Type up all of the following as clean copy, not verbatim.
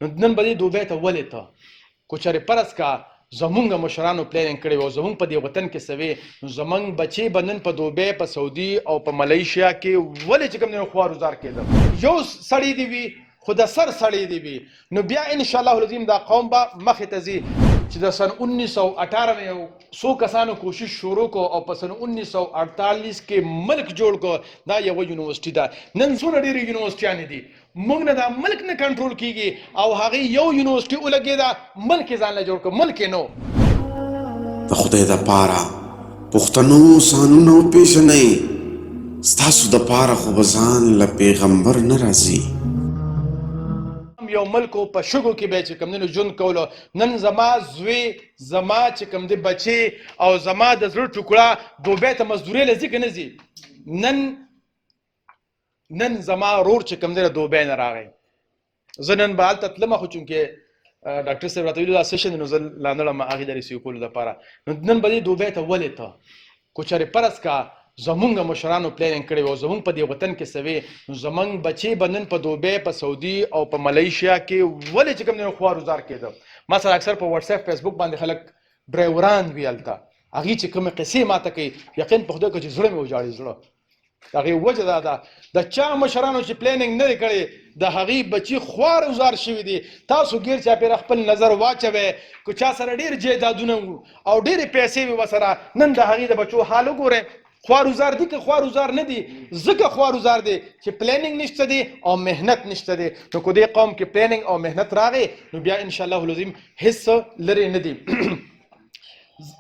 نو نن به دې دوبۍ ته ولې ته کو چېرې فرض کا زمونږ مشرانو پلانینګ کړی و زمونږ په دې وطن کې سوي نو زمونږ بچي به نن په دوبۍ په سعودي او په ملیشیا کې ولې چې کوم دی خوارزار کېده یو سړی دی وي خو د سر سړی دی وي نو بیا انشاءالله العظیم دا قوم به مخې ته ځي چې د سن 1918 یو څو کسانو کوشش شروع کو او په سن 1948 کې ملک جوړ کو دا یو یونیورسيټي ده نن څونه ډېرې یونیورسيټیانې دي موږ نه دا ملک نه کنټرول کیږي او هغه یو یونیورسيټي ولګېده ملک ځان له جوړ کو ملک نو د خدای د پاره پښتنو سانونو پیژنئ ستاسو د پاره خو به ځان له پیغمبر نه راځي یو ملکو په شګو کې به چې کوم دی ژوند کولو نن زما زوی زما چې کوم دی بچي او زما د زړه ټوکړه دوبۍ ته مزدورۍ له ځي که نه ځي نن زما رور چې کوم دی دوبۍ نه راغی زه نن به هلته تلمه خو چونکې ډاکټر صاحب راته ویلي دا سیشن نو زه لا نړم هغې د ریسیو کولو دپاره نو نن به دې دوبۍ ته ولې ته کو چېرې فرض کا زمونږ مشرانو پلانینګ کړی و زمونږ په دې وطن کې سوي نو زمونږ بچي به نن په دوبۍ په سعودي او په ملیشیا کې ولې چې کوم دی خوارزار کېده ما سره اکثر په واتس اپ فیسبوک باندې خلک ډرایوران وي هلته هغې چې کومې قصې ماته کوي یقین په خدای که چې زړه مې وژاړي زړه د هغې وجه دا ده د چا مشرانو چې پلانینګ نه دی کړی د هغې بچي خوارزار شوي دي تاسو ګیر چاپېره خپل نظر واچوئ که چا سره ډېر جایدادونه وو او ډېرې پیسې وي ورسره نن د هغې د بچو حال وګورئ خوارزار دي که خوارزار نه دي ځکه خوارزار دي چې پلانینګ نشته دی او محنت نشته دی نو که دې قوم کې پلانینګ او محنت راغی نو بیا انشاءالله العظیم هېڅ لرې نه دي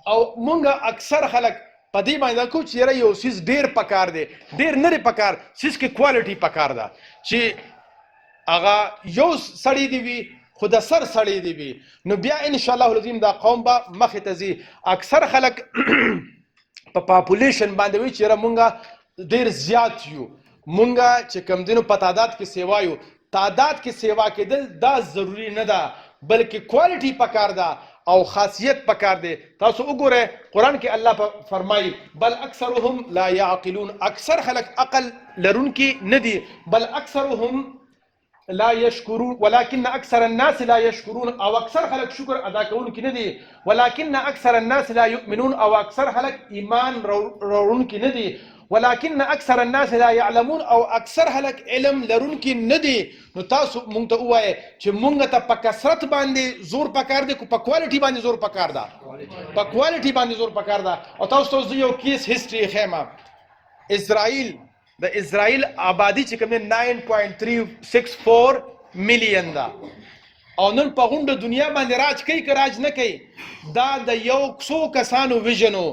او مونږ اکثر خلک په دې باندې کو چې یاره یو څیز ډېر پکار دی ډېر نه دی پکار څیز کې کوالټي پکار ده چې هغه یو سړی دی وي خو د سر سړی دی وي نو بیا انشاءالله العظیم دا قوم به مخې ته ځي اکثر خلک په پاپولیشن باندې وي چې یاره مونږ ډېر زیات یو مونږ چې کوم دی نو په تعداد کې سیوا یو تعداد کې سیوا کېدل دا ضروري نه ده بلکې کوالټي پکار ده او خاصیت پکار دی تاسو وګورئ قرآن کې الله فرمایي بل اکثرهم لا یعقلون اکثر خلک عقل لرونکي نه دي بل اکثرهم لا يشكرون ولكن اكثر الناس لا يشكرون او اکثر خلک شکر ادا کوونکي نه دي ولكن اكثر الناس لا يؤمنون او اکثر خلک ایمان راوړونکي نه دي ولكن اكثر الناس لا يعلمون او اکثر خلک علم لرونکي نه دي نو تاسو مونږ ته ووایئ چې مونږ ته په کثرت باندې زور پکار دی که په کوالټي باندې زور پکار ده په کوالټي باندې زور پکار ده او تاسو ته زه یو کیس هسټري ښیم د اسرائیل آبادي چې کوم 9.364 ملیون ده او نن په غونډه دنیا باندې راج کوي که راج نه کوي دا د یو څو کسانو ویژنو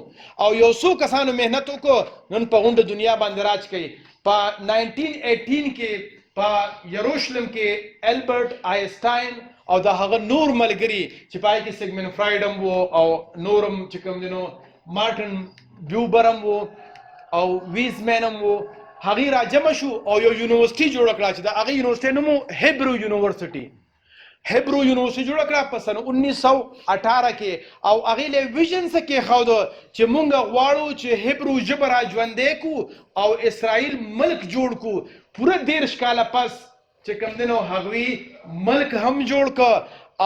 او یو څو کسانو محنت وکړو نن په غونډه دنیا باندې راج کوي په 1918 کې په یروشلم کې البرټ آینسټاین او د هغه نور ملګري چې په هغې کې سیګمنډ فرایډ هم و او نور هم چې کوم دی نو مارټن بیوبر هم و او ویزمین هم و هغې راجمع شو او یو یونیورسټي جوړه کړه چې د هغې یونیورسټۍ نوم و هیبرو یونیورسټي هیبرو یونیورسټي جوړه کړه په سن 1918 کې او هغې له ویژن څه کېښوده چې مونږ غواړو چې هیبرو ژبه را ژوندی کړو او اسرائیل ملک جوړ کړو پوره 13 کاله پس چې کوم دی نو هغوی ملک هم جوړ کړ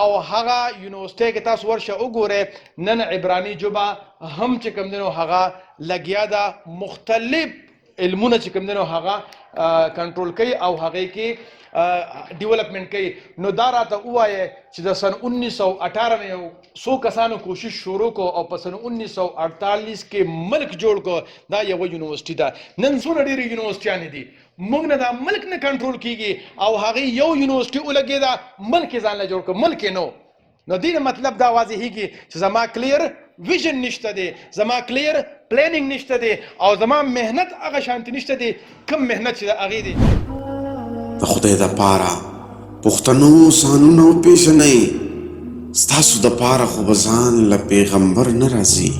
او هغه یونیورسټۍ کې تاسو ورشه وګورئ نن عبراني ژبه هم چې کوم دی نو هغه لګیا ده مختلف علمونه چې کوم دی نو هغه کنټرول کوي او هغې کې ډیولپمنٹ کوي نو دا راته ووایه چې د سن 1918 یو څو کسانو کوشش شروع کو او په سن 1948 کې ملک جوړ کو دا یو یونیورسيټي ده نن څونه ډېرې یونیورسيټیانې دي موږ نه دا ملک نه کنټرول کیږي او هغې یو یونیورسيټي ولګېده ملک یې ځان له جوړ کړ ملک یې نو دې مطلب دا واضحېږي چې زما کلیر ویژن نشته دی زما کلیر پلانینګ نشته دی او زما محنت هغه شانتي نشته دی کوم محنت چې د هغې دی د خدای د پاره پښتنو سانونو پیژنئ ستاسو د پاره خو به ځان له پیغمبر نه راځي